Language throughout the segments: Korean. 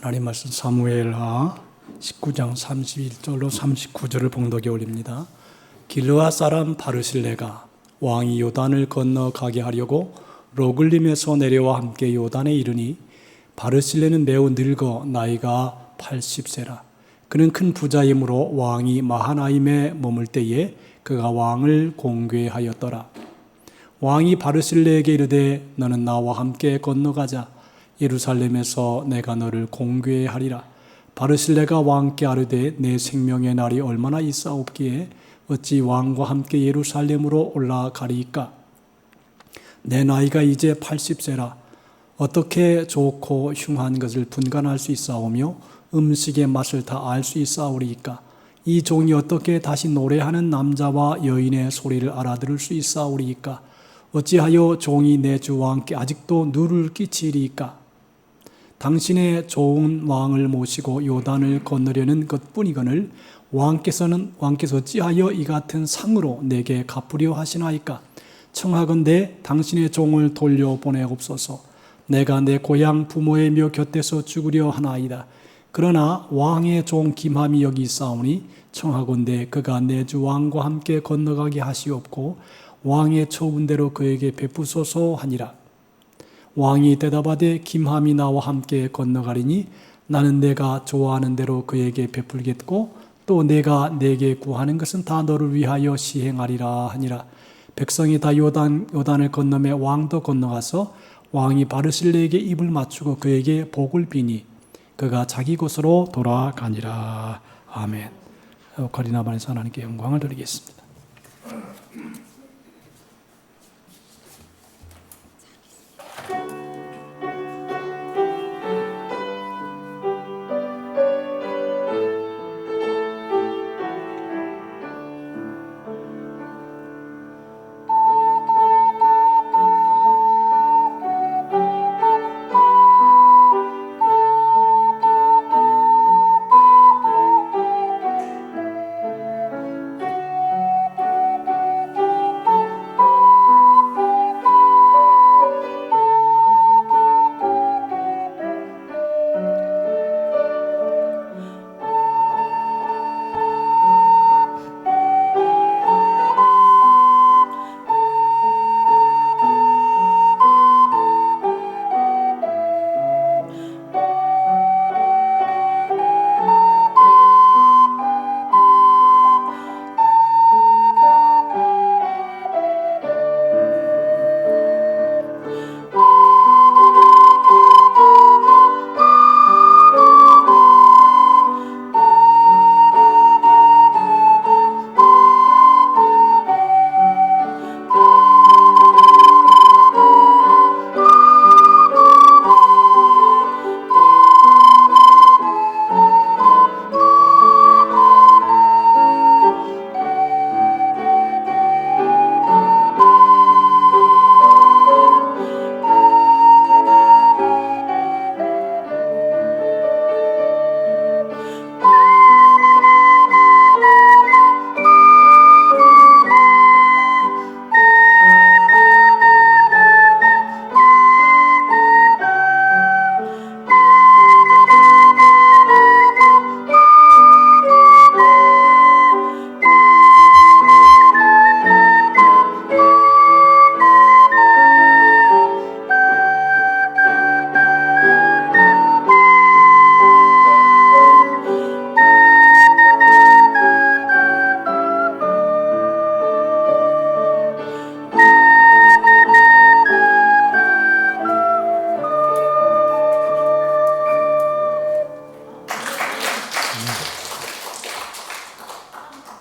하나님 말씀 사무엘하 19장 31절로 39절을 봉독에 올립니다. 길르앗 사람 바르실레가 왕이 요단을 건너가게 하려고 로글림에서 내려와 함께 요단에 이르니 바르실레는 매우 늙어 나이가 80세라. 그는 큰 부자이므로 왕이 마하나임에 머물 때에 그가 왕을 공궤하였더라. 왕이 바르실레에게 이르되 너는 나와 함께 건너가자. 예루살렘에서 내가 너를 공궤하리라. 바르실레가 왕께 아뢰되 내 생명의 날이 얼마나 있사옵기에 어찌 왕과 함께 예루살렘으로 올라가리이까? 내 나이가 이제 80세라. 어떻게 좋고 흉한 것을 분간할 수 있사오며 음식의 맛을 다 알 수 있사오리이까? 이 종이 어떻게 다시 노래하는 남자와 여인의 소리를 알아들을 수 있사오리이까? 어찌하여 종이 내 주 왕께 아직도 누를 끼치리이까? 당신의 좋은 왕을 모시고 요단을 건너려는 것뿐이거늘 왕께서 어찌하여 이 같은 상으로 내게 갚으려 하시나이까? 청하건대 당신의 종을 돌려보내옵소서. 내가 내 고향 부모의 묘 곁에서 죽으려 하나이다. 그러나 왕의 종 김함이 여기 있사오니 청하건대 그가 내 주 왕과 함께 건너가게 하시옵고 왕의 초분대로 그에게 베푸소서 하니라. 왕이 대답하되 김함이 나와 함께 건너가리니 나는 내가 좋아하는 대로 그에게 베풀겠고 또 내가 내게 구하는 것은 다 너를 위하여 시행하리라 하니라. 백성이 다 요단을 건너매 왕도 건너가서 왕이 바르실레에게 입을 맞추고 그에게 복을 비니 그가 자기 곳으로 돌아가니라. 아멘. 오카리나반에서 하나님께 영광을 드리겠습니다.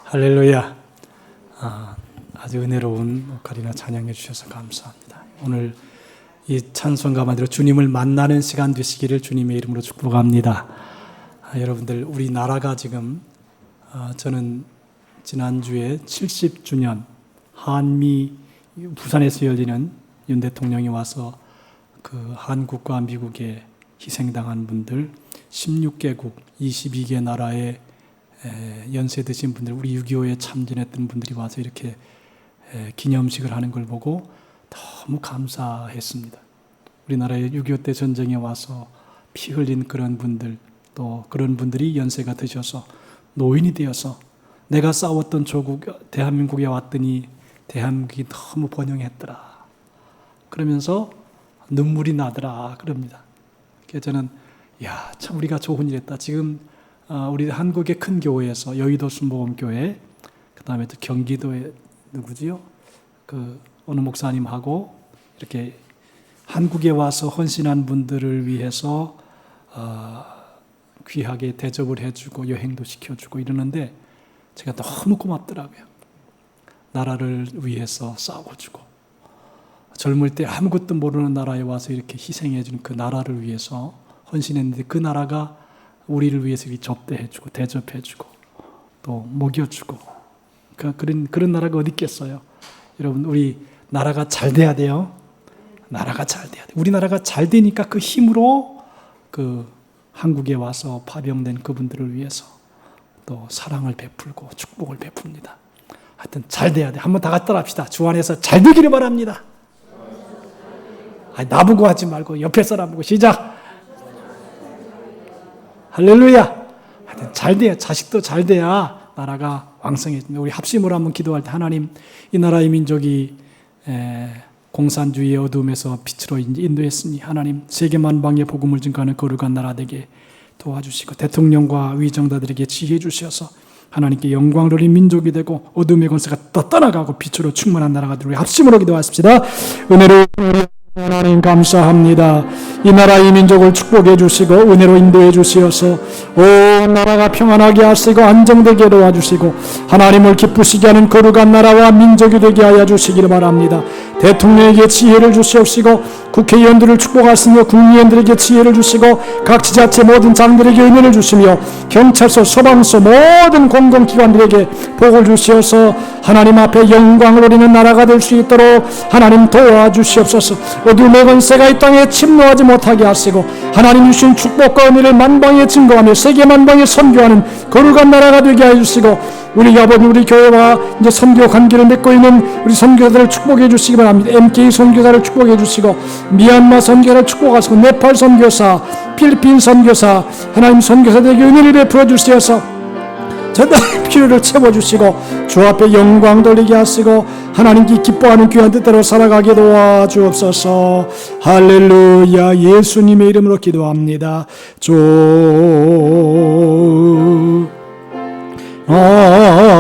할렐루야. 아주 은혜로운 오카리나 찬양해 주셔서 감사합니다. 오늘 이 찬송 가운데로 주님을 만나는 시간 되시기를 주님의 이름으로 축복합니다. 여러분들 우리나라가 지금 저는 지난주에 70주년 한미 부산에서 열리는 윤 대통령이 와서 그 한국과 미국에 희생당한 분들 16개국 22개 나라의 연세 드신 분들, 우리 6.25에 참전했던 분들이 와서 이렇게 기념식을 하는 걸 보고 너무 감사했습니다. 우리나라에 6.25 때 전쟁에 와서 피 흘린 그런 분들, 또 그런 분들이 연세가 드셔서 노인이 되어서 내가 싸웠던 조국 대한민국에 왔더니 대한민국이 너무 번영했더라 그러면서 눈물이 나더라 그럽니다. 그래서 저는 참 우리가 좋은 일 했다. 지금 우리 한국의 큰 교회에서 여의도 순복음교회, 그 다음에 또 경기도에 누구지요? 그 어느 목사님하고 이렇게 한국에 와서 헌신한 분들을 위해서 귀하게 대접을 해주고 여행도 시켜주고 이러는데 제가 너무 고맙더라고요. 나라를 위해서 싸워주고 젊을 때 아무것도 모르는 나라에 와서 이렇게 희생해주는 그 나라를 위해서 헌신했는데 그 나라가 우리를 위해서 이렇게 접대해주고 대접해주고 또 먹여주고 그런 나라가 어디 있겠어요. 여러분 우리 나라가 잘 돼야 돼요. 나라가 잘 돼야 돼. 우리나라가 잘 되니까 그 힘으로 그 한국에 와서 파병된 그분들을 위해서 또 사랑을 베풀고 축복을 베풉니다. 하여튼 잘 돼야 돼. 한번 다 같이 따라합시다. 주 안에서 잘 되기를 바랍니다. 나보고 하지 말고 옆에 사람 보고 시작. 할렐루야. 하여튼 잘 돼야, 자식도 잘 돼야 나라가 왕성해집니다. 우리 합심으로 한번 기도할 때 하나님, 이 나라의 민족이 공산주의의 어둠에서 빛으로 인도했으니 하나님 세계 만방의 복음을 증거하는 거룩한 나라 되게 도와주시고 대통령과 위정자들에게 지혜 주셔서 하나님께 영광 돌린 민족이 되고 어둠의 권세가 떠나가고 빛으로 충만한 나라가 되고 합심으로 기도하십시다. 은혜로 하나님 감사합니다. 이 나라의 민족을 축복해 주시고 은혜로 인도해 주시어서 온 나라가 평안하게 하시고 안정되게 도와주시고 하나님을 기쁘시게 하는 거룩한 나라와 민족이 되게 하여 주시기를 바랍니다. 대통령에게 지혜를 주시옵시고 국회의원들을 축복하시며 국회의원들에게 지혜를 주시고 각 지자체 모든 장들에게 은혜를 주시며 경찰서, 소방서 모든 공공기관들에게 복을 주시어서 하나님 앞에 영광을 누리는 나라가 될 수 있도록 하나님 도와주시옵소서. 어둠의 권세가 이 땅에 침노하지 못하게 하시고 하나님 주신 축복과 은혜를 만방에 증거하며 세계 만방에 선교하는 거룩한 나라가 되게 하여 주시고 우리 아버지 우리 교회와 이제 선교 관계를 맺고 있는 우리 선교사들을 축복해 주시기 바랍니다. MK 선교사를 축복해 주시고 미얀마 선교사를 축복하시고 네팔 선교사, 필리핀 선교사 하나님 선교사들에게 은혜를 베풀어 주시어서 저들의 필요를 채워주시고 주 앞에 영광 돌리게 하시고 하나님께 기뻐하는 귀한 뜻대로 살아가게 도와주옵소서. 할렐루야. 예수님의 이름으로 기도합니다. 주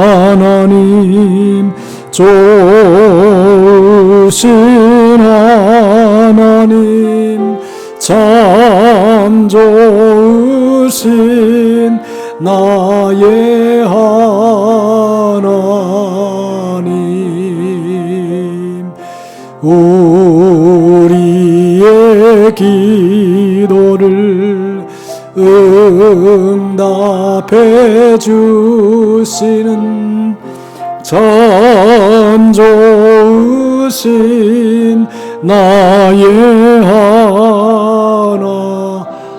하나님 좋으신 하나님 참 좋으신 나의 하나님 우리의 기도를 응답해 주시는 참 좋으신 나의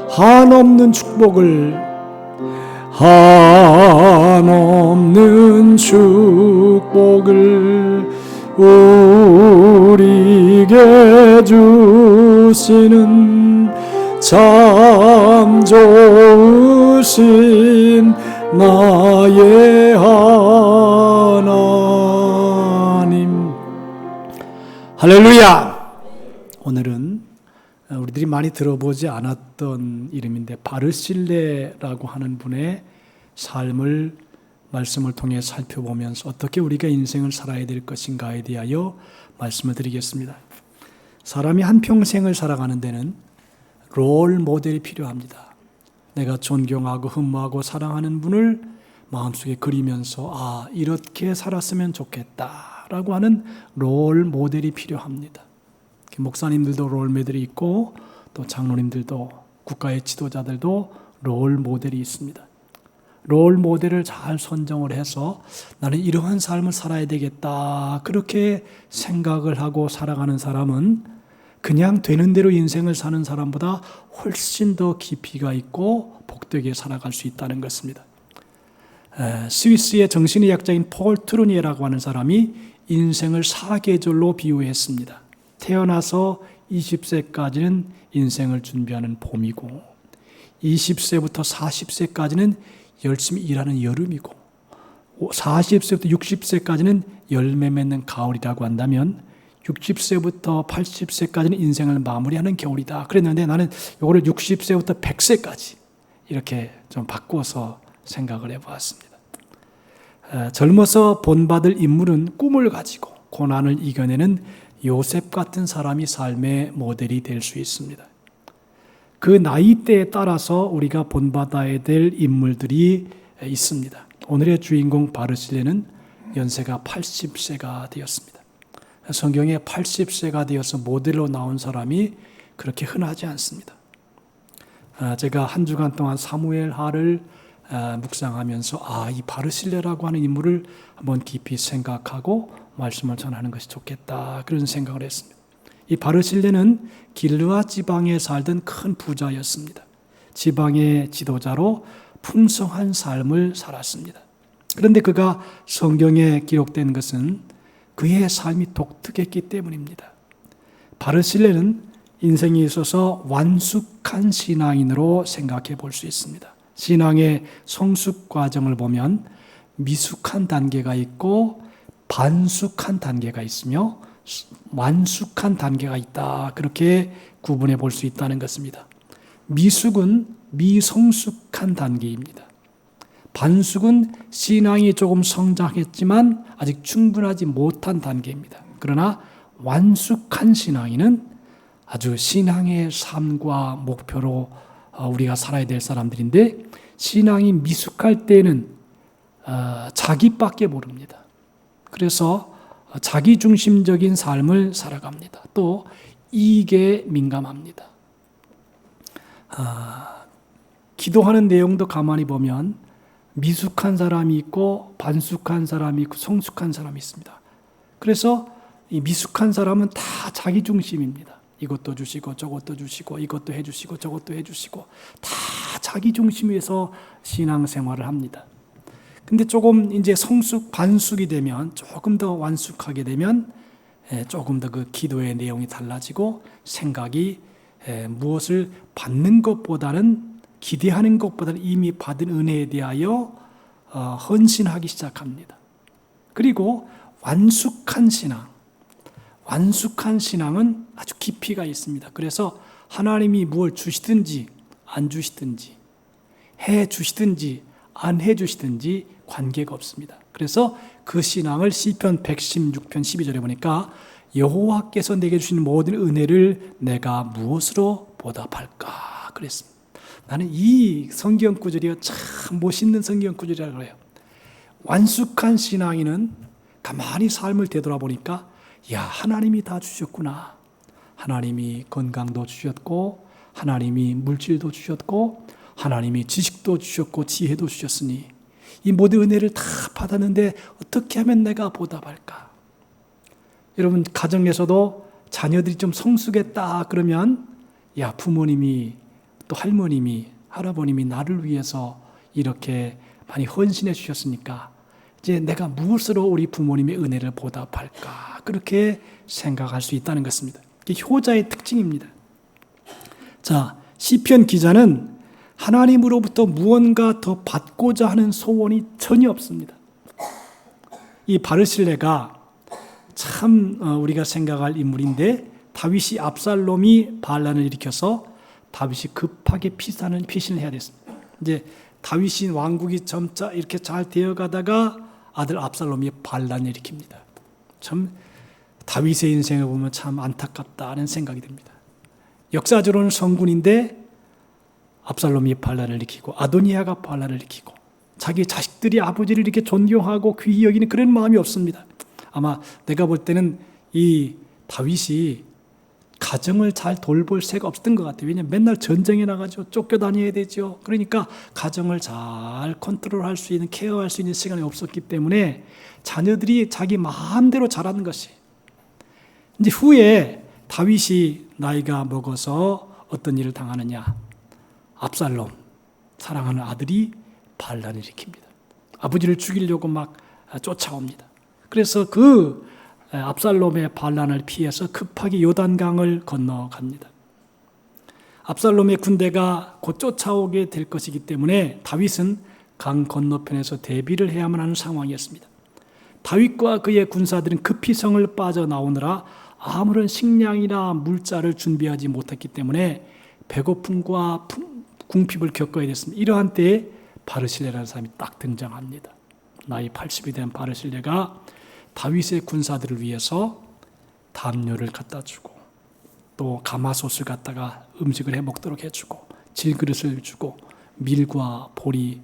한없는 축복을 한없는 축복을 우리에게 주시는 참 좋으신 나의 하나님. 할렐루야. 오늘은 우리들이 많이 들어보지 않았던 이름인데 바르실레라고 하는 분의 삶을 말씀을 통해 살펴보면서 어떻게 우리가 인생을 살아야 될 것인가에 대하여 말씀을 드리겠습니다. 사람이 한평생을 살아가는 데는 롤 모델이 필요합니다. 내가 존경하고 흠모하고 사랑하는 분을 마음속에 그리면서 이렇게 살았으면 좋겠다라고 하는 롤 모델이 필요합니다. 목사님들도 롤 모델이 있고 또 장로님들도 국가의 지도자들도 롤 모델이 있습니다. 롤 모델을 잘 선정을 해서 나는 이러한 삶을 살아야 되겠다 그렇게 생각을 하고 살아가는 사람은 그냥 되는 대로 인생을 사는 사람보다 훨씬 더 깊이가 있고 복되게 살아갈 수 있다는 것입니다. 스위스의 정신의학자인 폴 트루니에라고 하는 사람이 인생을 4계절로 비유했습니다. 태어나서 20세까지는 인생을 준비하는 봄이고 20세부터 40세까지는 열심히 일하는 여름이고 40세부터 60세까지는 열매 맺는 가을이라고 한다면 60세부터 80세까지는 인생을 마무리하는 겨울이다. 그랬는데 나는 이거를 60세부터 100세까지 이렇게 좀 바꿔서 생각을 해보았습니다. 젊어서 본받을 인물은 꿈을 가지고 고난을 이겨내는 요셉 같은 사람이 삶의 모델이 될 수 있습니다. 그 나이대에 따라서 우리가 본받아야 될 인물들이 있습니다. 오늘의 주인공 바르실레는 연세가 80세가 되었습니다. 성경에 80세가 되어서 모델로 나온 사람이 그렇게 흔하지 않습니다. 제가 한 주간 동안 사무엘하를 묵상하면서 이 바르실레라고 하는 인물을 한번 깊이 생각하고 말씀을 전하는 것이 좋겠다 그런 생각을 했습니다. 이 바르실레는 길르앗 지방에 살던 큰 부자였습니다. 지방의 지도자로 풍성한 삶을 살았습니다. 그런데 그가 성경에 기록된 것은 그의 삶이 독특했기 때문입니다. 바르실레는 인생에 있어서 완숙한 신앙인으로 생각해 볼 수 있습니다. 신앙의 성숙 과정을 보면 미숙한 단계가 있고 반숙한 단계가 있으며 완숙한 단계가 있다. 그렇게 구분해 볼 수 있다는 것입니다. 미숙은 미성숙한 단계입니다. 반숙은 신앙이 조금 성장했지만 아직 충분하지 못한 단계입니다. 그러나 완숙한 신앙인은 아주 신앙의 삶과 목표로 우리가 살아야 될 사람들인데 신앙이 미숙할 때는 자기밖에 모릅니다. 그래서 자기중심적인 삶을 살아갑니다. 또 이익에 민감합니다. 기도하는 내용도 가만히 보면 미숙한 사람이 있고 반숙한 사람이 있고 성숙한 사람이 있습니다. 그래서 이 미숙한 사람은 다 자기중심입니다. 이것도 주시고 저것도 주시고 이것도 해주시고 저것도 해주시고 다 자기중심에서 신앙생활을 합니다. 근데 조금 이제 성숙, 반숙이 되면 조금 더 완숙하게 되면 조금 더 그 기도의 내용이 달라지고 생각이 무엇을 받는 것보다는 기대하는 것보다는 이미 받은 은혜에 대하여 헌신하기 시작합니다. 그리고 완숙한 신앙은 아주 깊이가 있습니다. 그래서 하나님이 무엇을 주시든지 안 주시든지 해 주시든지 안 해 주시든지 관계가 없습니다. 그래서 그 신앙을 시편 116편 12절에 보니까 여호와께서 내게 주신 모든 은혜를 내가 무엇으로 보답할까 그랬습니다. 나는 이 성경 구절이 참 멋있는 성경 구절이라고 해요. 완숙한 신앙인은 가만히 삶을 되돌아보니까 하나님이 다 주셨구나. 하나님이 건강도 주셨고 하나님이 물질도 주셨고 하나님이 지식도 주셨고 지혜도 주셨으니 이 모든 은혜를 다 받았는데 어떻게 하면 내가 보답할까? 여러분 가정에서도 자녀들이 좀 성숙했다 그러면 부모님이 또 할머님이 할아버님이 나를 위해서 이렇게 많이 헌신해 주셨으니까 이제 내가 무엇으로 우리 부모님의 은혜를 보답할까? 그렇게 생각할 수 있다는 것입니다. 이게 효자의 특징입니다. 자, 시편 기자는 하나님으로부터 무언가 더 받고자 하는 소원이 전혀 없습니다. 이 바르실레가 참 우리가 생각할 인물인데 다윗이 압살롬이 반란을 일으켜서 다윗이 급하게 피신을 해야 됐습니다. 이제 다윗이 왕국이 점차 이렇게 잘 되어가다가 아들 압살롬이 반란을 일으킵니다. 참 다윗의 인생을 보면 참 안타깝다는 생각이 듭니다. 역사적으로는 성군인데 압살롬이 반란을 일으키고 아도니아가 반란을 일으키고 자기 자식들이 아버지를 이렇게 존경하고 귀히 여기는 그런 마음이 없습니다. 아마 내가 볼 때는 이 다윗이 가정을 잘 돌볼 새가 없었던 것 같아요. 왜냐하면 맨날 전쟁에 나가죠. 쫓겨다녀야 되죠. 그러니까 가정을 잘 컨트롤할 수 있는, 케어할 수 있는 시간이 없었기 때문에 자녀들이 자기 마음대로 자라는 것이 이제 후에 다윗이 나이가 먹어서 어떤 일을 당하느냐. 압살롬, 사랑하는 아들이 반란을 일으킵니다. 아버지를 죽이려고 막 쫓아옵니다. 그래서 그 압살롬의 반란을 피해서 급하게 요단강을 건너갑니다. 압살롬의 군대가 곧 쫓아오게 될 것이기 때문에 다윗은 강 건너편에서 대비를 해야만 하는 상황이었습니다. 다윗과 그의 군사들은 급히 성을 빠져나오느라 아무런 식량이나 물자를 준비하지 못했기 때문에 배고픔과 궁핍을 겪어야 됐습니다. 이러한 때에 바르실레라는 사람이 딱 등장합니다. 나이 80이 된 바르실레가 다윗의 군사들을 위해서 담요를 갖다 주고 또 가마솥을 갖다가 음식을 해 먹도록 해주고 질그릇을 주고 밀과 보리,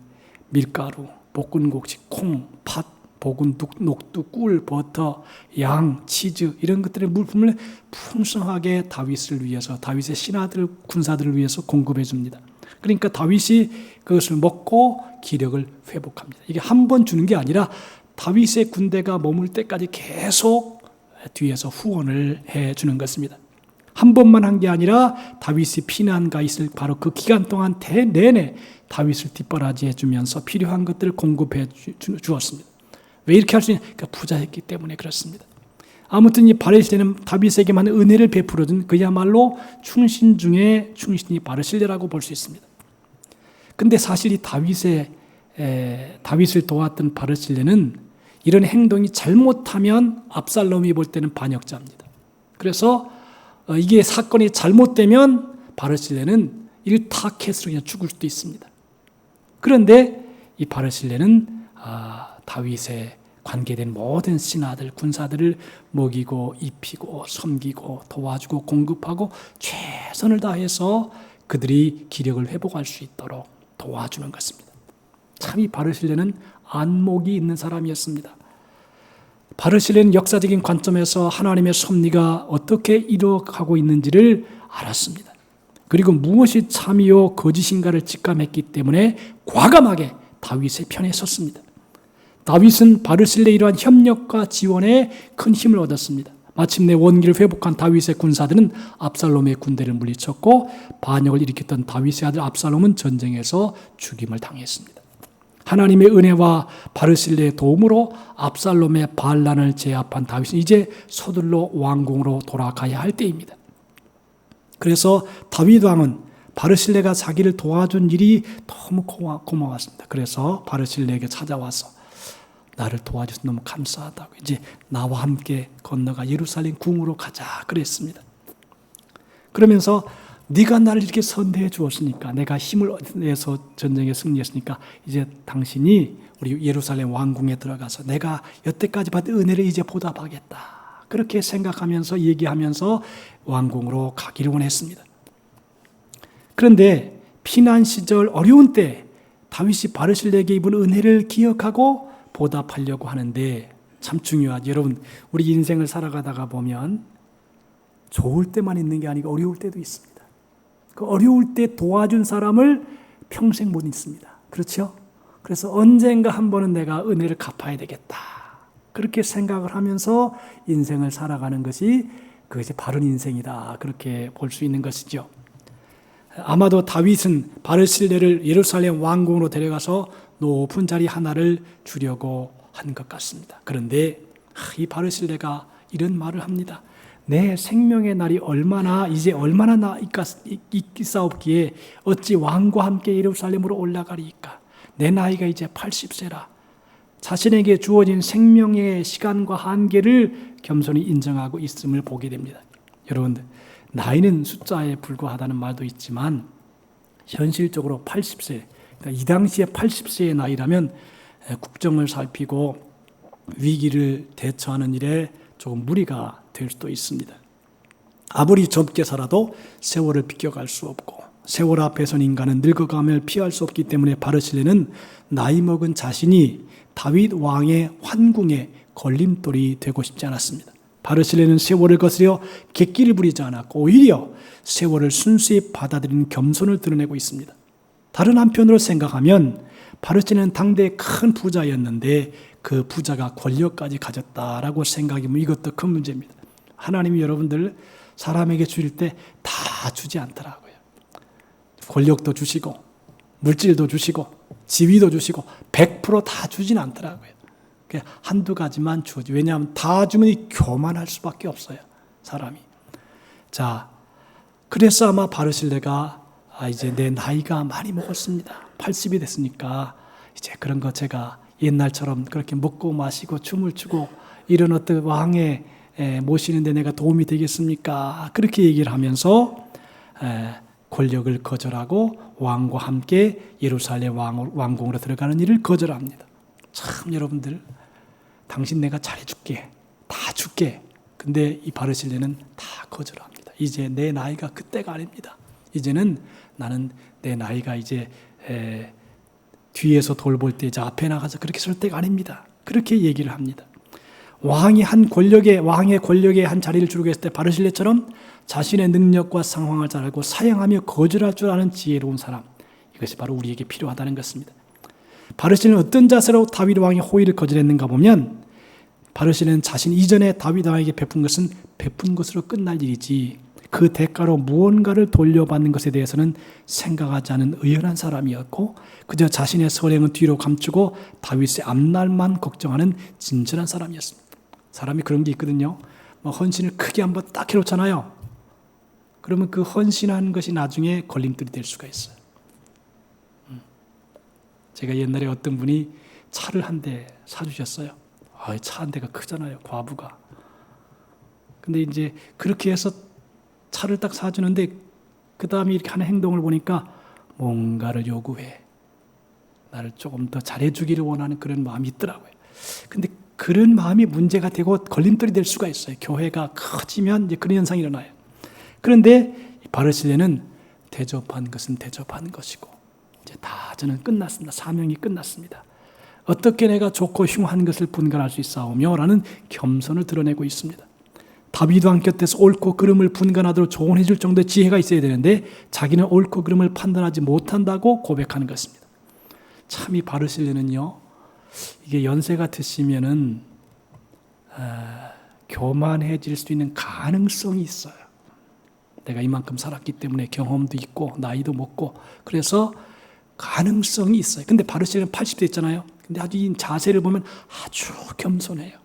밀가루, 볶은곡식, 콩, 팥, 볶은 녹두, 꿀, 버터, 양, 치즈 이런 것들의 물품을 풍성하게 다윗을 위해서 다윗의 신하들, 군사들을 위해서 공급해 줍니다. 그러니까 다윗이 그것을 먹고 기력을 회복합니다. 이게 한 번 주는 게 아니라 다윗의 군대가 머물 때까지 계속 뒤에서 후원을 해 주는 것입니다. 한 번만 한 게 아니라 다윗이 피난가 있을 바로 그 기간 동안 내내 다윗을 뒷바라지해 주면서 필요한 것들을 공급해 주었습니다. 왜 이렇게 할 수 있냐? 그러니까 부자였기 때문에 그렇습니다. 아무튼 이 바르실레는 다윗에게만 은혜를 베풀어준 그야말로 충신 중에 충신이 바르실레라고 볼 수 있습니다. 근데 사실 이 다윗을 도왔던 바르실레는 이런 행동이 잘못하면 압살롬이 볼 때는 반역자입니다. 그래서 이게 사건이 잘못되면 바르실레는 일타켓으로 그냥 죽을 수도 있습니다. 그런데 이 바르실레는 다윗에 관계된 모든 신하들, 군사들을 먹이고 입히고 섬기고 도와주고 공급하고 최선을 다해서 그들이 기력을 회복할 수 있도록 도와주는 것입니다. 참 이 바르실레는 안목이 있는 사람이었습니다. 바르실레는 역사적인 관점에서 하나님의 섭리가 어떻게 이루어가고 있는지를 알았습니다. 그리고 무엇이 참이요 거짓인가를 직감했기 때문에 과감하게 다윗의 편에 섰습니다. 다윗은 바르실레의 이러한 협력과 지원에 큰 힘을 얻었습니다. 마침내 원기를 회복한 다윗의 군사들은 압살롬의 군대를 물리쳤고 반역을 일으켰던 다윗의 아들 압살롬은 전쟁에서 죽임을 당했습니다. 하나님의 은혜와 바르실레의 도움으로 압살롬의 반란을 제압한 다윗은 이제 서둘러 왕궁으로 돌아가야 할 때입니다. 그래서 다윗 왕은 바르실레가 자기를 도와준 일이 너무 고마웠습니다. 그래서 바르실레에게 찾아와서 나를 도와줘서 너무 감사하다고 이제 나와 함께 건너가 예루살렘 궁으로 가자 그랬습니다. 그러면서 네가 나를 이렇게 선대해 주었으니까 내가 힘을 내서 전쟁에 승리했으니까 이제 당신이 우리 예루살렘 왕궁에 들어가서 내가 여태까지 받은 은혜를 이제 보답하겠다. 그렇게 생각하면서 얘기하면서 왕궁으로 가기를 원했습니다. 그런데 피난 시절 어려운 때 다윗이 바르실레에게 입은 은혜를 기억하고 보답하려고 하는데 참 중요하죠. 여러분 우리 인생을 살아가다가 보면 좋을 때만 있는 게 아니고 어려울 때도 있습니다. 그 어려울 때 도와준 사람을 평생 못 잊습니다. 그렇죠? 그래서 언젠가 한 번은 내가 은혜를 갚아야 되겠다. 그렇게 생각을 하면서 인생을 살아가는 것이 그것이 바른 인생이다. 그렇게 볼 수 있는 것이죠. 아마도 다윗은 바르실레를 예루살렘 왕궁으로 데려가서 높은 자리 하나를 주려고 한 것 같습니다. 그런데 이 바르실레가 이런 말을 합니다. 내 생명의 날이 얼마나 있사옵기에 어찌 왕과 함께 예루살렘으로 올라가리이까. 내 나이가 이제 80세라. 자신에게 주어진 생명의 시간과 한계를 겸손히 인정하고 있음을 보게 됩니다. 여러분들 나이는 숫자에 불과하다는 말도 있지만 현실적으로 80세, 그러니까 이 당시에 80세의 나이라면 국정을 살피고 위기를 대처하는 일에 조금 무리가 될 수도 있습니다. 아무리 젊게 살아도 세월을 비껴갈 수 없고 세월 앞에선 인간은 늙어감을 피할 수 없기 때문에 바르실레는 나이 먹은 자신이 다윗 왕의 환궁에 걸림돌이 되고 싶지 않았습니다. 바르실레는 세월을 거스려 객기를 부리지 않았고 오히려 세월을 순수히 받아들이는 겸손을 드러내고 있습니다. 다른 한편으로 생각하면 바르실레는 당대의 큰 부자였는데 그 부자가 권력까지 가졌다라고 생각하면 이것도 큰 문제입니다. 하나님이 여러분들 사람에게 주실 때 다 주지 않더라고요. 권력도 주시고 물질도 주시고 지위도 주시고 100% 다 주진 않더라고요. 한두 가지만 주지. 왜냐하면 다 주면 교만할 수밖에 없어요. 사람이. 자, 그래서 아마 바르실레가 이제 내 나이가 많이 먹었습니다. 80이 됐으니까 이제 그런 거 제가 옛날처럼 그렇게 먹고 마시고 춤을 추고 이런 어떤 왕에 모시는데 내가 도움이 되겠습니까? 그렇게 얘기를 하면서 권력을 거절하고 왕과 함께 예루살렘 왕궁으로 들어가는 일을 거절합니다. 참 여러분들, 당신 내가 잘해줄게, 다 줄게. 근데 이 바르실레는 다 거절합니다. 이제 내 나이가 그때가 아닙니다. 이제는 나는 내 나이가 이제 뒤에서 돌볼 때 이제 앞에 나가서 그렇게 설 때가 아닙니다. 그렇게 얘기를 합니다. 왕의 권력에 한 자리를 주르고 있을 때 바르실레처럼 자신의 능력과 상황을 잘 알고 사용하며 거절할 줄 아는 지혜로운 사람, 이것이 바로 우리에게 필요하다는 것입니다. 바르실레는 어떤 자세로 다윗 왕의 호의를 거절했는가 보면, 바르실레는 자신 이전에 다윗 왕에게 베푼 것은 베푼 것으로 끝날 일이지 그 대가로 무언가를 돌려받는 것에 대해서는 생각하지 않은 의연한 사람이었고, 그저 자신의 선행은 뒤로 감추고 다윗의 앞날만 걱정하는 진실한 사람이었습니다. 사람이 그런 게 있거든요. 헌신을 크게 한번 딱 해놓잖아요. 그러면 그 헌신하는 것이 나중에 걸림돌이 될 수가 있어요. 제가 옛날에 어떤 분이 차를 한 대 사주셨어요. 차 한 대가 크잖아요, 과부가. 근데 이제 그렇게 해서 차를 딱 사주는데 그 다음에 이렇게 하는 행동을 보니까 뭔가를 요구해. 나를 조금 더 잘해주기를 원하는 그런 마음이 있더라고요. 근데 그런 마음이 문제가 되고 걸림돌이 될 수가 있어요. 교회가 커지면 이제 그런 현상이 일어나요. 그런데 바르실레는 대접한 것은 대접한 것이고, 이제 다 저는 끝났습니다. 사명이 끝났습니다. 어떻게 내가 좋고 흉한 것을 분간할 수 있사오며 라는 겸손을 드러내고 있습니다. 다윗 왕 곁에서 옳고 그름을 분간하도록 조언해 줄 정도의 지혜가 있어야 되는데 자기는 옳고 그름을 판단하지 못한다고 고백하는 것입니다. 참 이 바르실레는요, 이게 연세가 드시면은 교만해질 수 있는 가능성이 있어요. 내가 이만큼 살았기 때문에 경험도 있고 나이도 먹고 그래서 가능성이 있어요. 근데 바르실레는 80대 있잖아요. 근데 아주 이 자세를 보면 아주 겸손해요.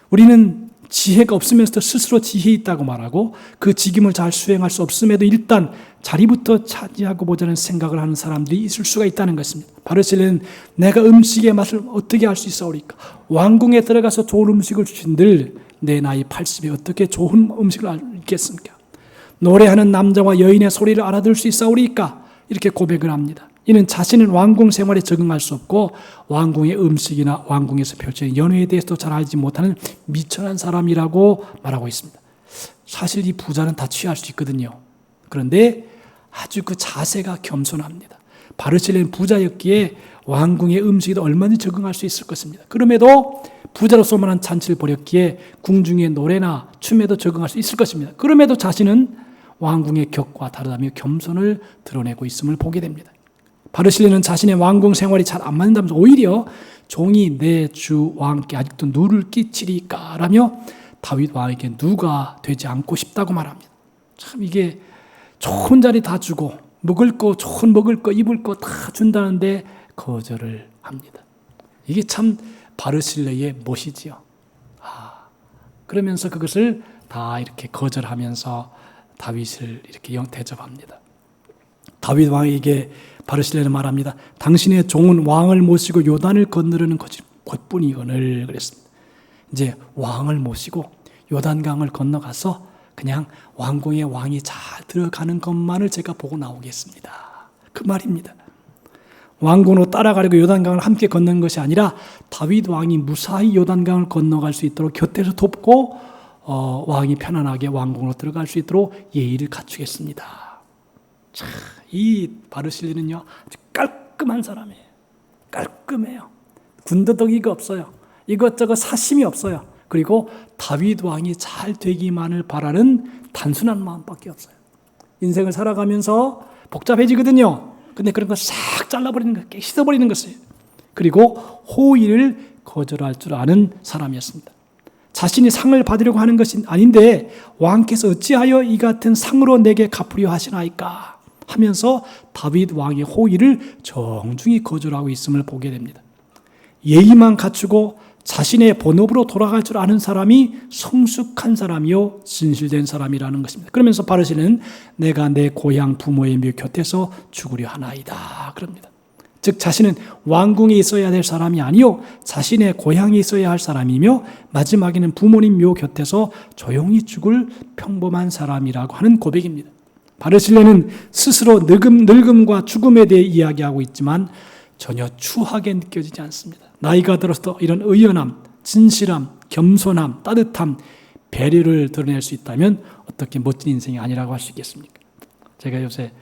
우리는 지혜가 없으면서도 스스로 지혜 있다고 말하고 그 직임을 잘 수행할 수 없음에도 일단 자리부터 차지하고 보자는 생각을 하는 사람들이 있을 수가 있다는 것입니다. 바르실레는 내가 음식의 맛을 어떻게 알 수 있사오리까? 왕궁에 들어가서 좋은 음식을 주신들 내 나이 80에 어떻게 좋은 음식을 알겠습니까? 노래하는 남자와 여인의 소리를 알아들을 수 있사오리까? 이렇게 고백을 합니다. 이는 자신은 왕궁 생활에 적응할 수 없고 왕궁의 음식이나 왕궁에서 펼쳐진 연회에 대해서도 잘 알지 못하는 미천한 사람이라고 말하고 있습니다. 사실 이 부자는 다 취할 수 있거든요. 그런데 아주 그 자세가 겸손합니다. 바르실레는 부자였기에 왕궁의 음식에도 얼마든지 적응할 수 있을 것입니다. 그럼에도 부자로서만한 잔치를 벌였기에 궁중의 노래나 춤에도 적응할 수 있을 것입니다. 그럼에도 자신은 왕궁의 격과 다르다며 겸손을 드러내고 있음을 보게 됩니다. 바르실레는 자신의 왕궁 생활이 잘 안 맞는다면서 오히려 종이 내 주 왕께 아직도 누를 끼치리까 라며 다윗 왕에게 누가 되지 않고 싶다고 말합니다. 참 이게 좋은 자리 다 주고 먹을 거, 좋은 먹을 거, 입을 거 다 준다는데 거절을 합니다. 이게 참 바르실레의 멋이지요. 그러면서 그것을 다 이렇게 거절하면서 다윗을 이렇게 대접합니다. 다윗 왕에게 바르실레는 말합니다. 당신의 종은 왕을 모시고 요단을 건너려는 것뿐이거늘 그랬습니다. 이제 왕을 모시고 요단강을 건너가서 그냥 왕궁의 왕이 잘 들어가는 것만을 제가 보고 나오겠습니다. 그 말입니다. 왕궁으로 따라가려고 요단강을 함께 건너는 것이 아니라 다윗 왕이 무사히 요단강을 건너갈 수 있도록 곁에서 돕고 왕이 편안하게 왕궁으로 들어갈 수 있도록 예의를 갖추겠습니다. 참, 이 바르실레는요 아주 깔끔한 사람이에요. 깔끔해요. 군더더기가 없어요. 이것저것 사심이 없어요. 그리고 다윗 왕이 잘 되기만을 바라는 단순한 마음밖에 없어요. 인생을 살아가면서 복잡해지거든요. 근데 그런 거 싹 잘라버리는 거, 씻어버리는 것이에요. 그리고 호의를 거절할 줄 아는 사람이었습니다. 자신이 상을 받으려고 하는 것이 아닌데 왕께서 어찌하여 이 같은 상으로 내게 갚으려 하시나이까 하면서 다윗 왕의 호의를 정중히 거절하고 있음을 보게 됩니다. 예의만 갖추고 자신의 본업으로 돌아갈 줄 아는 사람이 성숙한 사람이요 진실된 사람이라는 것입니다. 그러면서 바르실레는 내가 내 고향 부모의 묘 곁에서 죽으려 하나이다 그럽니다. 즉 자신은 왕궁에 있어야 될 사람이 아니요 자신의 고향에 있어야 할 사람이며 마지막에는 부모님 묘 곁에서 조용히 죽을 평범한 사람이라고 하는 고백입니다. 바르실레는 스스로 늙음과 죽음에 대해 이야기하고 있지만 전혀 추하게 느껴지지 않습니다. 나이가 들어서 이런 의연함, 진실함, 겸손함, 따뜻함, 배려를 드러낼 수 있다면 어떻게 멋진 인생이 아니라고 할 수 있겠습니까? 제가 요새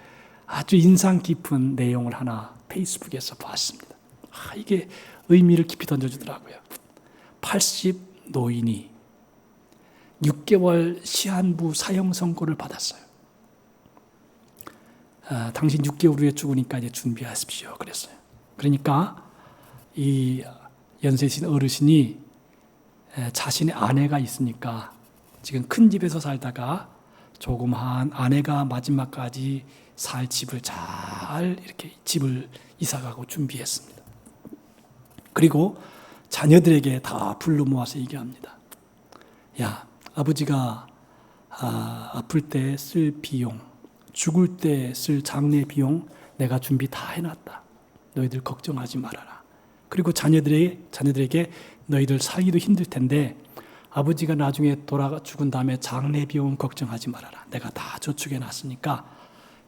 아주 인상 깊은 내용을 하나 페이스북에서 봤습니다. 이게 의미를 깊이 던져주더라고요. 80 노인이 6개월 시한부 사형 선고를 받았어요. 당신 6개월 후에 죽으니까 이제 준비하십시오 그랬어요. 그러니까 이 연세신 어르신이 자신의 아내가 있으니까 지금 큰 집에서 살다가 조그마한 아내가 마지막까지 살 집을 잘 이렇게 집을 이사가고 준비했습니다. 그리고 자녀들에게 다 불러 모아서 얘기합니다. 야, 아버지가 아플 때 쓸 비용, 죽을 때 쓸 장례 비용 내가 준비 다 해놨다. 너희들 걱정하지 말아라. 그리고 자녀들에게 너희들 살기도 힘들 텐데 아버지가 나중에 죽은 다음에 장례 비용 걱정하지 말아라. 내가 다 저축해 놨으니까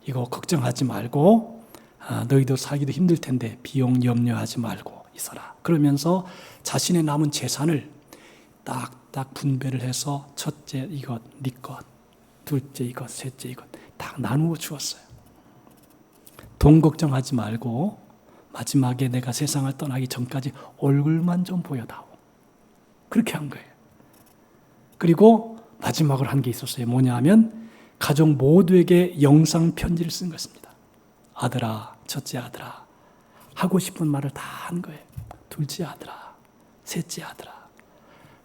이거 걱정하지 말고 너희들 살기도 힘들 텐데 비용 염려하지 말고 있어라. 그러면서 자신의 남은 재산을 딱딱 분배를 해서 첫째 이것 네 것, 둘째 이것, 셋째 이것 딱 나누어 주었어요. 돈 걱정하지 말고 마지막에 내가 세상을 떠나기 전까지 얼굴만 좀 보여다오. 그렇게 한 거예요. 그리고 마지막으로 한 게 있었어요. 뭐냐 하면 가족 모두에게 영상 편지를 쓴 것입니다. 아들아, 첫째 아들아, 하고 싶은 말을 다 한 거예요. 둘째 아들아, 셋째 아들아,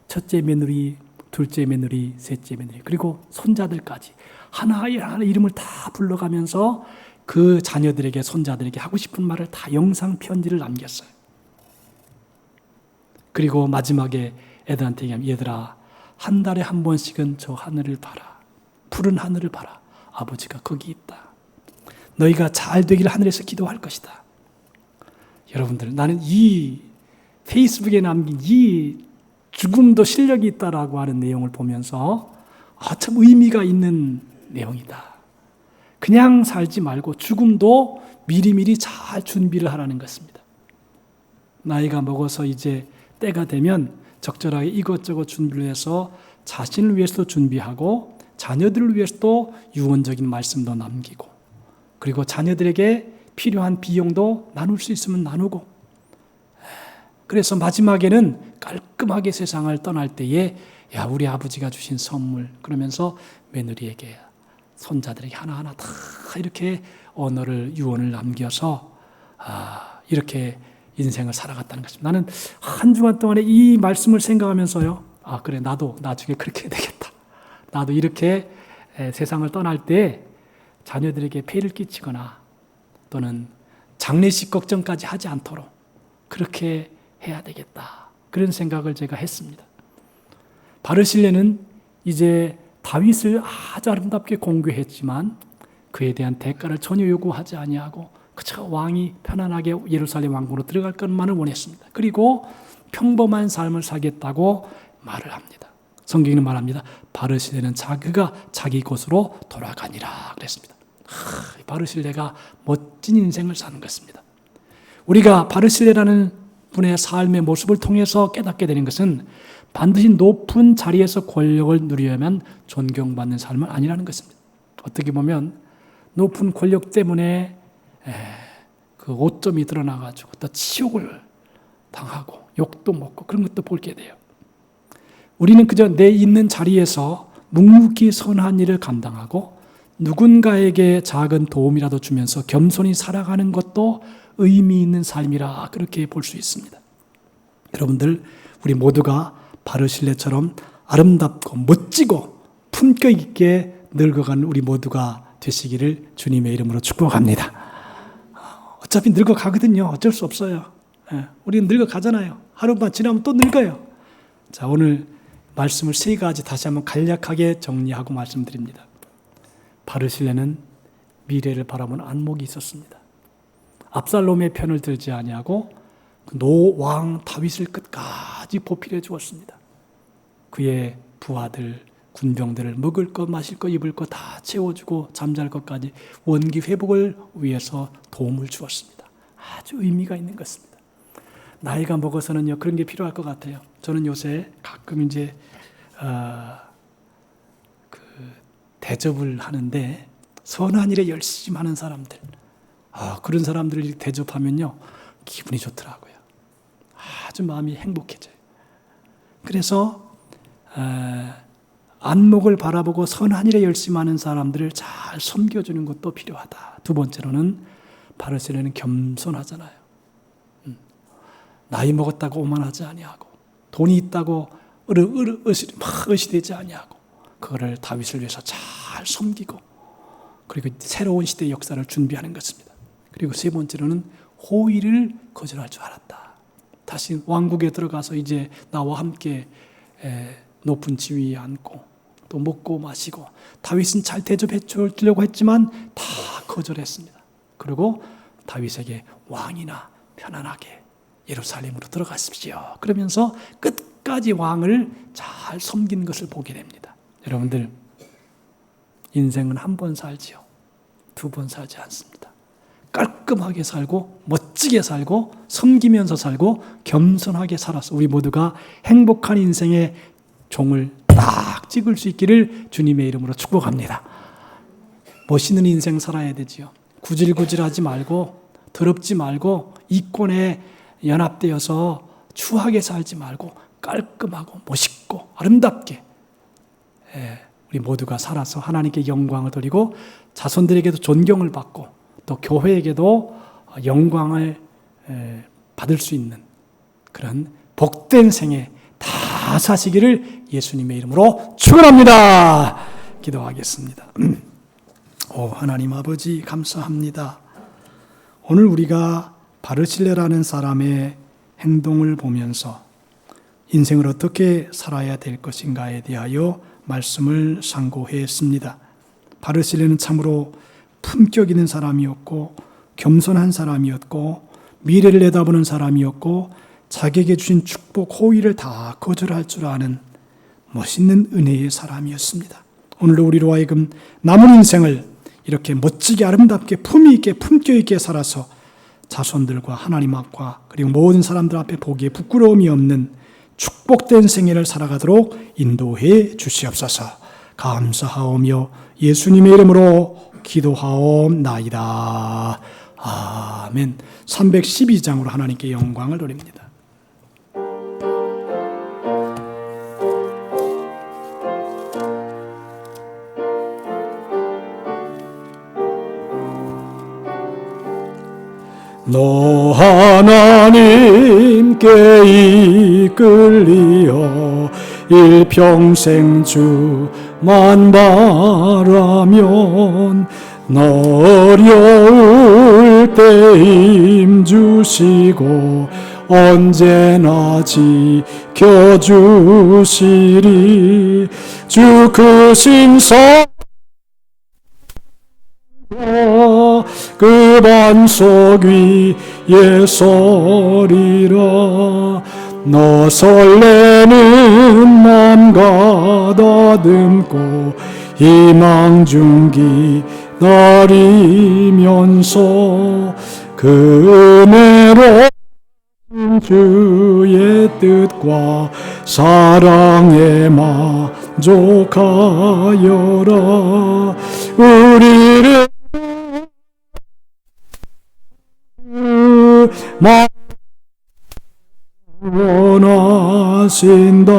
첫째 며느리, 둘째 며느리, 셋째 며느리, 그리고 손자들까지 하나 이름을 다 불러가면서 그 자녀들에게, 손자들에게 하고 싶은 말을 다 영상 편지를 남겼어요. 그리고 마지막에 애들한테 얘기하면 얘들아, 한 달에 한 번씩은 저 하늘을 봐라. 푸른 하늘을 봐라. 아버지가 거기 있다. 너희가 잘 되기를 하늘에서 기도할 것이다. 여러분들, 나는 이 페이스북에 남긴 이 죽음도 실력이 있다라고 하는 내용을 보면서 참 의미가 있는 내용이다. 그냥 살지 말고 죽음도 미리미리 잘 준비를 하라는 것입니다. 나이가 먹어서 이제 때가 되면 적절하게 이것저것 준비를 해서 자신을 위해서도 준비하고 자녀들을 위해서도 유언적인 말씀도 남기고 그리고 자녀들에게 필요한 비용도 나눌 수 있으면 나누고 그래서 마지막에는 깔끔하게 세상을 떠날 때에 야, 우리 아버지가 주신 선물 그러면서 며느리에게 손자들에게 하나하나 다 이렇게 언어를 유언을 남겨서 이렇게 인생을 살아갔다는 것입니다. 나는 한 주간 동안에 이 말씀을 생각하면서요. 그래 나도 나중에 그렇게 해야 되겠다. 나도 이렇게 세상을 떠날 때 자녀들에게 폐를 끼치거나 또는 장례식 걱정까지 하지 않도록 그렇게 해야 되겠다. 그런 생각을 제가 했습니다. 바르실레는 이제 다윗을 아주 아름답게 공개했지만 그에 대한 대가를 전혀 요구하지 아니하고 그저 왕이 편안하게 예루살렘 왕궁으로 들어갈 것만을 원했습니다. 그리고 평범한 삶을 살겠다고 말을 합니다. 성경에는 말합니다. 바르실레는 그가 자기 곳으로 돌아가니라 그랬습니다. 바르실레가 멋진 인생을 사는 것입니다. 우리가 바르실레라는 분의 삶의 모습을 통해서 깨닫게 되는 것은 반드시 높은 자리에서 권력을 누리려면 존경받는 삶은 아니라는 것입니다. 어떻게 보면 높은 권력 때문에 그 오점이 드러나가지고 또 치욕을 당하고 욕도 먹고 그런 것도 보게 돼요. 우리는 그저 내 있는 자리에서 묵묵히 선한 일을 감당하고 누군가에게 작은 도움이라도 주면서 겸손히 살아가는 것도 의미 있는 삶이라 그렇게 볼 수 있습니다. 여러분들, 우리 모두가 바르실레처럼 아름답고 멋지고 품격 있게 늙어가는 우리 모두가 되시기를 주님의 이름으로 축복합니다. 어차피 늙어가거든요. 어쩔 수 없어요. 우리는 늙어가잖아요. 하루만 지나면 또 늙어요. 자, 오늘 말씀을 세 가지 다시 한번 간략하게 정리하고 말씀드립니다. 바르실레는 미래를 바라보는 안목이 있었습니다. 압살롬의 편을 들지 아니하고 노왕 다윗을 끝까지 보필해 주었습니다. 그의 부하들, 군병들을 먹을 것, 마실 것, 입을 것 다 채워주고 잠잘 것까지 원기 회복을 위해서 도움을 주었습니다. 아주 의미가 있는 것입니다. 나이가 먹어서는요, 그런 게 필요할 것 같아요. 저는 요새 가끔 이제 대접을 하는데 선한 일에 열심히 하는 사람들, 그런 사람들을 대접하면요 기분이 좋더라고요. 아주 마음이 행복해져요. 그래서 안목을 바라보고 선한 일에 열심히 하는 사람들을 잘 섬겨주는 것도 필요하다. 두 번째로는 바르실레는 겸손하잖아요. 나이 먹었다고 오만하지 아니하고 돈이 있다고 막 의시되지 아니하고 그거를 다윗을 위해서 잘 섬기고 그리고 새로운 시대의 역사를 준비하는 것입니다. 그리고 세 번째로는 호의를 거절할 줄 알았다. 다시 왕국에 들어가서 이제 나와 함께 높은 지위에 앉고 또 먹고 마시고 다윗은 잘 대접해 주려고 했지만 다 거절했습니다. 그리고 다윗에게 왕이나 편안하게 예루살렘으로 들어가십시오. 그러면서 끝까지 왕을 잘 섬기는 것을 보게 됩니다. 여러분들 인생은 한 번 살지요. 두 번 살지 않습니다. 깔끔하게 살고 멋지게 살고 섬기면서 살고 겸손하게 살아서 우리 모두가 행복한 인생의 종을 딱 찍을 수 있기를 주님의 이름으로 축복합니다. 멋있는 인생 살아야 되지요. 구질구질하지 말고 더럽지 말고 이권에 연합되어서 추하게 살지 말고 깔끔하고 멋있고 아름답게 우리 모두가 살아서 하나님께 영광을 돌리고 자손들에게도 존경을 받고 또 교회에게도 영광을 받을 수 있는 그런 복된 생애 다 사시기를 예수님의 이름으로 축원합니다. 기도하겠습니다. 하나님 아버지 감사합니다. 오늘 우리가 바르실레라는 사람의 행동을 보면서 인생을 어떻게 살아야 될 것인가에 대하여 말씀을 상고했습니다. 바르실레는 참으로 품격 있는 사람이었고 겸손한 사람이었고 미래를 내다보는 사람이었고 자기에게 주신 축복, 호의를 다 거절할 줄 아는 멋있는 은혜의 사람이었습니다. 오늘도 우리로 하여금 남은 인생을 이렇게 멋지게 아름답게 품위 있게 품격 있게 살아서 자손들과 하나님 앞과 그리고 모든 사람들 앞에 보기에 부끄러움이 없는 축복된 생애를 살아가도록 인도해 주시옵소서. 감사하오며 예수님의 이름으로 기도하옵나이다. 아멘. 312장으로 하나님께 영광을 돌립니다. 너 하나님께 이끌리어 일평생 주만 바라면 어려울 때 힘주시고 언제나 지켜주시리. 주 크신 그 반석 위에 서리라. 너 설레는 맘 가다듬고 희망 중기 기다리면서 그 은혜로 주의 뜻과 사랑에 만족하여라. 우리를 원하신다.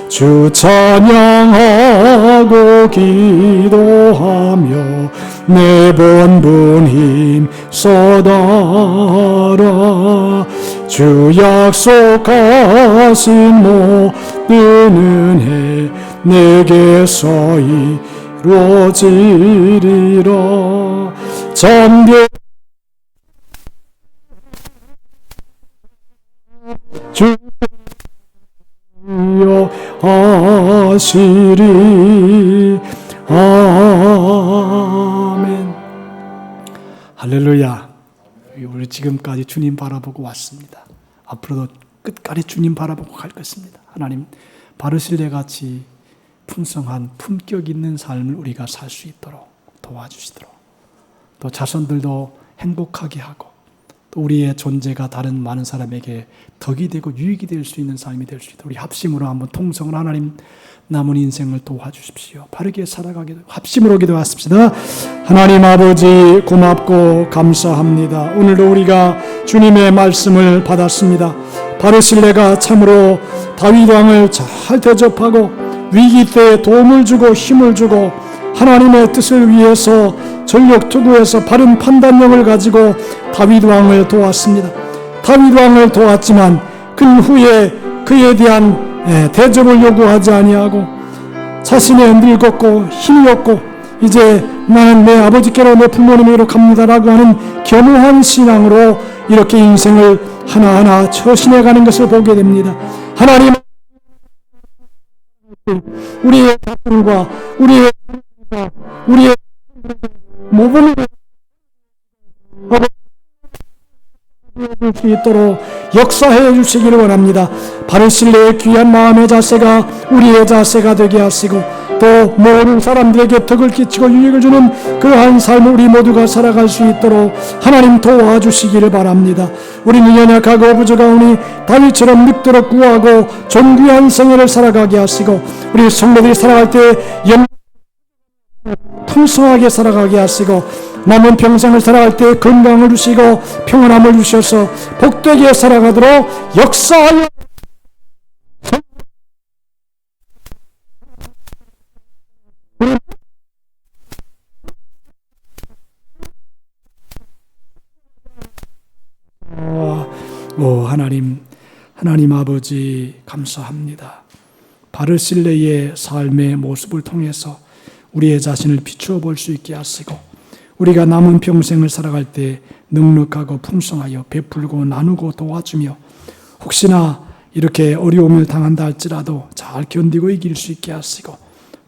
주 찬양하고 기도하며 내 본분 힘 쏟아라. 주 약속하신 모든 은혜 내게서 이루어지리라. 잠겨 주여 하시리. 아멘. 할렐루야. 우리 지금까지 주님 바라보고 왔습니다. 앞으로도 끝까지 주님 바라보고 갈 것입니다. 하나님, 바르실레 같이 풍성한 품격 있는 삶을 우리가 살 수 있도록 도와주시도록, 또 자손들도 행복하게 하고, 또 우리의 존재가 다른 많은 사람에게 덕이 되고 유익이 될 수 있는 삶이 될 수 있도록 우리 합심으로 한번 통성을 하나님 남은 인생을 도와주십시오. 바르게 살아가게 합심으로 기도하십시다. 하나님 아버지, 고맙고 감사합니다. 오늘도 우리가 주님의 말씀을 받았습니다. 바르실레가 참으로 다윗 왕을 잘 대접하고 위기 때 도움을 주고 힘을 주고 하나님의 뜻을 위해서 전력 투구해서 바른 판단력을 가지고 다윗 왕을 도왔습니다. 다윗 왕을 도왔지만 그 후에 그에 대한 대접을 요구하지 아니하고 자신의 늙었고 힘이 없고 이제 나는 내 아버지께로 내 부모님에게로 갑니다라고 하는 겸허한 신앙으로 이렇게 인생을 하나하나 처신해가는 것을 보게 됩니다. 하나님, 우리의 자손과 우리의 모범을 수 있도록 역사해 주시기를 원합니다. 바르실레의 귀한 마음의 자세가 우리의 자세가 되게 하시고, 또 모든 사람들에게 덕을 끼치고 유익을 주는 그러한 삶을 우리 모두가 살아갈 수 있도록 하나님 도와주시기를 바랍니다. 우리는 연약하고 부족하오니 다윗처럼 늙도록 구하고 존귀한 생애를 살아가게 하시고, 우리 성도들이 살아갈 때 풍성하게 살아가게 하시고, 남은 평생을 살아갈 때 건강을 주시고 평안함을 주셔서 복되게 살아가도록 역사하여 하나님 아버지 감사합니다. 바르실레의 삶의 모습을 통해서 우리의 자신을 비추어 볼 수 있게 하시고, 우리가 남은 평생을 살아갈 때 넉넉하고 풍성하여 베풀고 나누고 도와주며, 혹시나 이렇게 어려움을 당한다 할지라도 잘 견디고 이길 수 있게 하시고,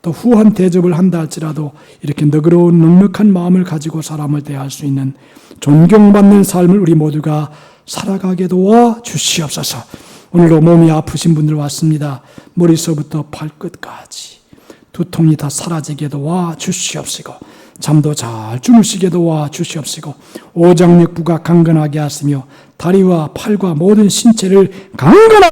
또 후한 대접을 한다 할지라도 이렇게 너그러운 넉넉한 마음을 가지고 사람을 대할 수 있는 존경받는 삶을 우리 모두가 살아가게 도와 주시옵소서. 오늘도 몸이 아프신 분들 왔습니다. 머리서부터 발끝까지 두통이 다 사라지게 도와 주시옵시고, 잠도 잘 주무시게 도와 주시옵시고, 오장육부가 강건하게 하시며 다리와 팔과 모든 신체를 강건하게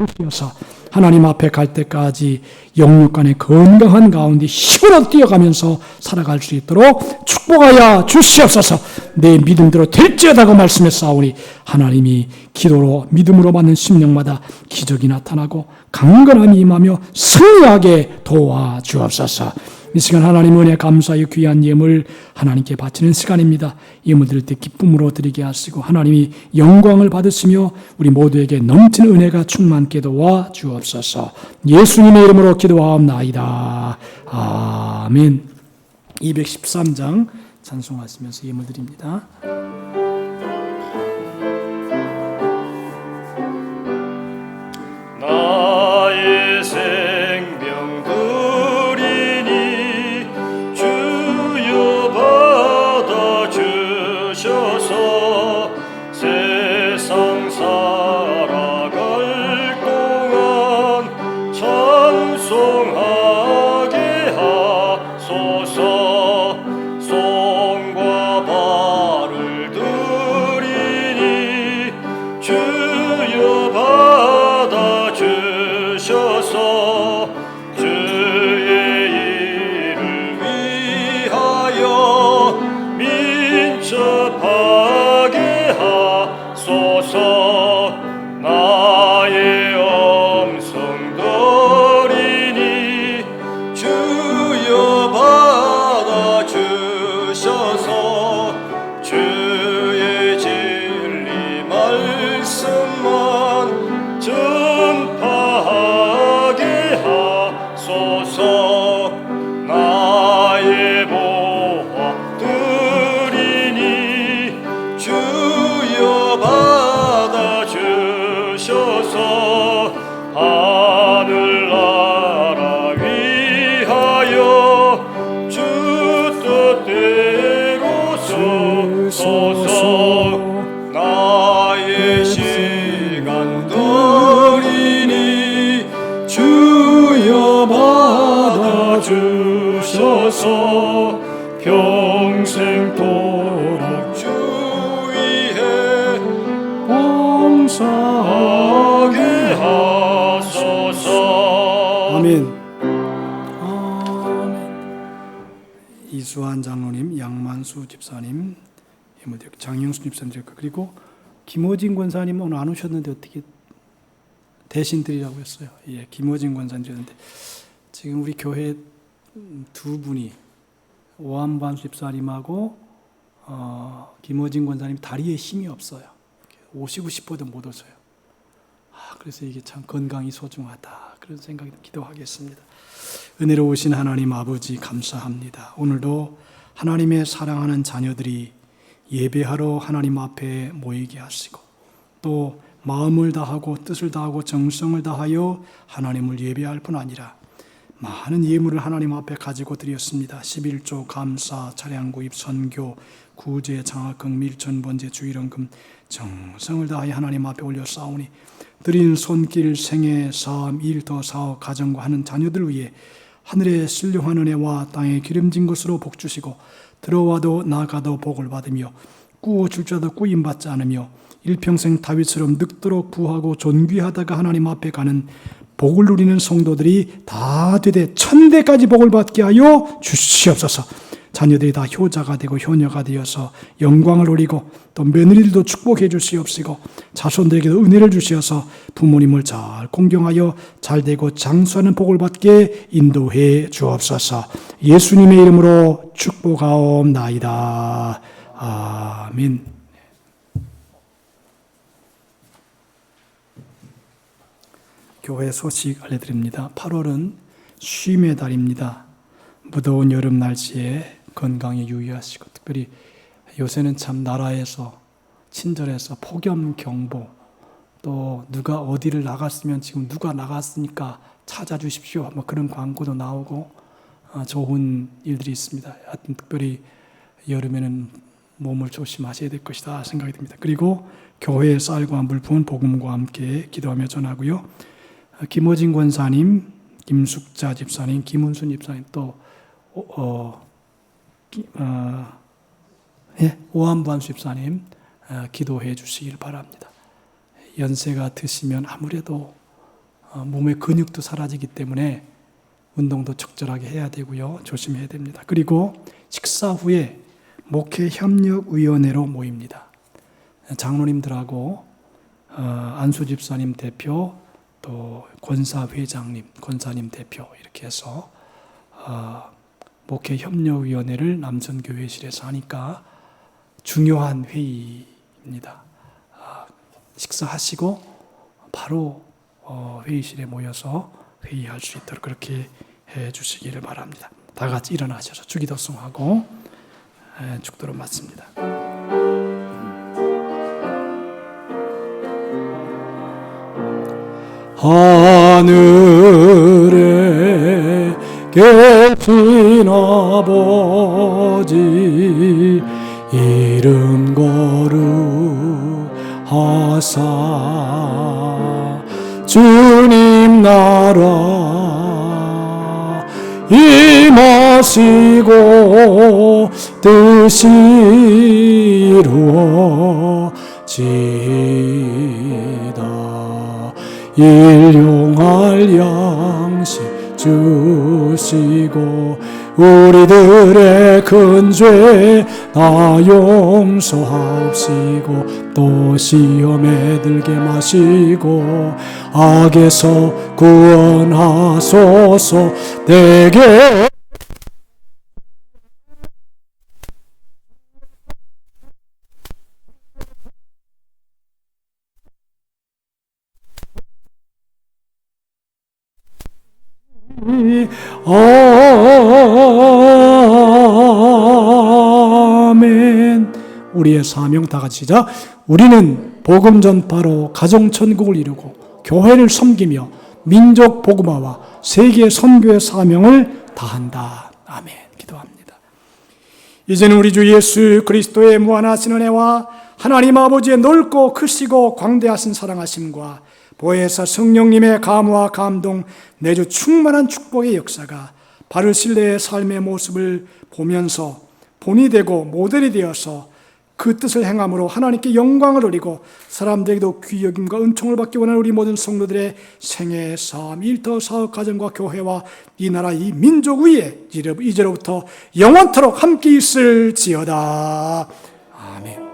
주시옵소서. 하나님 앞에 갈 때까지 영육간의 건강한 가운데 힘으로 뛰어가면서 살아갈 수 있도록 축복하여 주시옵소서. 내 믿음대로 될지어다고 말씀했사오니 하나님이 기도로 믿음으로 받는 심령마다 기적이 나타나고 강건함이 임하며 승리하게 도와주옵소서. 이 시간 하나님 은혜 감사의 귀한 예물 하나님께 바치는 시간입니다. 예물 드릴 때 기쁨으로 드리게 하시고 하나님이 영광을 받으시며 우리 모두에게 넘치는 은혜가 충만케 도와 주옵소서. 예수님의 이름으로 기도하옵나이다. 아멘. 213장 찬송하시면서 예물 드립니다. 나의 생명 드리니 주여 받아주셔서 세상 살아갈 동안 찬송하게 하소서. 송과 발을 하늘나라 위하여 주 뜻대로 서소서. 나의 시간 드리니 주여 받아주셔서 평생 도록 주 위에 봉사하게 하소서. 아멘. 아멘. 이수환 장로님, 양만수 집사님, 장영수 집사님, 그리고 김호진 권사님 오늘 안 오셨는데 어떻게 대신 드리라고 했어요. 예, 김호진 권사님 드렸는데 지금 우리 교회 두 분이 오한반 집사님하고 김호진 권사님 다리에 힘이 없어요. 오시고 싶어도 못 오셔요. 그래서 이게 참 건강이 소중하다 그런 생각이 기도하겠습니다. 은혜로우신 하나님 아버지 감사합니다. 오늘도 하나님의 사랑하는 자녀들이 예배하러 하나님 앞에 모이게 하시고 또 마음을 다하고 뜻을 다하고 정성을 다하여 하나님을 예배할 뿐 아니라 많은 예물을 하나님 앞에 가지고 드렸습니다. 11조 감사, 차량 구입, 선교, 구제, 장학금, 밀천, 번제, 주일원금 정성을 다하여 하나님 앞에 올려 싸우니 드린 손길, 생애, 삶, 일, 더 사업, 가정과 하는 자녀들 위해 하늘의 신령한 은혜와 땅의 기름진 것으로 복 주시고 들어와도 나가도 복을 받으며 꾸어줄 자도 꾸임받지 않으며 일평생 다윗처럼 늙도록 부하고 존귀하다가 하나님 앞에 가는 복을 누리는 성도들이 다 되되 천대까지 복을 받게 하여 주시옵소서. 자녀들이 다 효자가 되고 효녀가 되어서 영광을 누리고 또 며느리들도 축복해 주시옵시고 자손들에게도 은혜를 주시어서 부모님을 잘 공경하여 잘 되고 장수하는 복을 받게 인도해 주옵소서. 예수님의 이름으로 축복하옵나이다. 아멘. 교회 소식 알려드립니다. 8월은 쉼의 달입니다. 무더운 여름 날씨에 건강에 유의하시고 특별히 요새는 참 나라에서 친절해서 폭염 경보 또 누가 어디를 나갔으면 지금 누가 나갔으니까 찾아주십시오 뭐 그런 광고도 나오고 좋은 일들이 있습니다. 하여튼 특별히 여름에는 몸을 조심하셔야 될 것이다 생각이 듭니다. 그리고 교회의 쌀과 물품은 복음과 함께 기도하며 전하고요. 김호진 권사님, 김숙자 집사님, 김은순 집사님 또 오한반 집사님 기도해 주시길 바랍니다. 연세가 드시면 아무래도 몸의 근육도 사라지기 때문에 운동도 적절하게 해야 되고요. 조심해야 됩니다. 그리고 식사 후에 목회협력위원회로 모입니다. 장로님들하고 안수 집사님 대표 또 권사회장님, 권사님 대표 이렇게 해서 목회협력위원회를 남선교회실에서 하니까 중요한 회의입니다. 식사하시고 바로 회의실에 모여서 회의할 수 있도록 그렇게 해 주시기를 바랍니다. 다 같이 일어나셔서 주기도송하고 축도로 마칩니다. 하늘에 계신 아버지 이름 거룩하사 주님 나라 임하시고 뜻이 이루어지다 일용할 양식 주시고 우리들의 큰 죄 다 용서하옵시고 또 시험에 들게 마시고 악에서 구원하소서. 내게 아멘. 우리의 사명 다 같이 시작. 우리는 복음 전파로 가정 천국을 이루고 교회를 섬기며 민족 복음화와 세계 선교의 사명을 다한다. 아멘. 기도합니다. 이제는 우리 주 예수 그리스도의 무한하신 은혜와 하나님 아버지의 넓고 크시고 광대하신 사랑하심과 보혜사 성령님의 감화 감동 내주 충만한 축복의 역사가 바르실레의 삶의 모습을 보면서 본이 되고 모델이 되어서 그 뜻을 행함으로 하나님께 영광을 올리고 사람들에게도 귀여김과 은총을 받기 원하는 우리 모든 성도들의 생애, 삶, 일터, 사업, 가정과 교회와 이 나라, 이 민족 위에 이제로부터 영원토록 함께 있을지어다. 아멘.